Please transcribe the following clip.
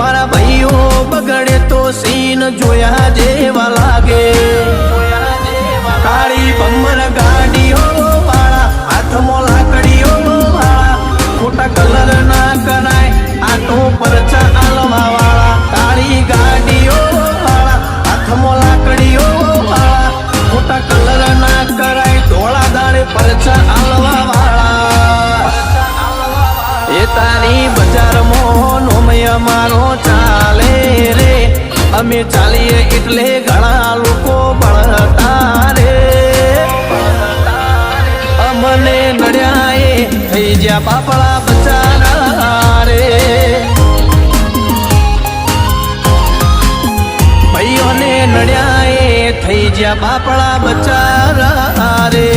મારા ભાઈઓ બગડે તો સીન જોયા જેવા લાગે કાળી ભમર ગાડીઓ વાળા હાથમાં લાકડીઓ વાળા ખોટા કલર ના કરાય આ તો પરચા આલવા વાળા કાળી ગાડીઓ વાળા હાથમાં લાકડીઓ વાળા ખોટા કલર ના કરાય ધોળા દાડે પરચા આલવા વાળા એ તારી બજારમાં નોમય મારો ચાલે રે અમે ચાલીએ એટલે ઘણા લોકો બળતા રે અમને નડ્યા એ થઈ જ્યાં બાપડા બચારા રે ભાઈઓને નડ્યા એ થઈ જ્યાં બાપડા બચારા રે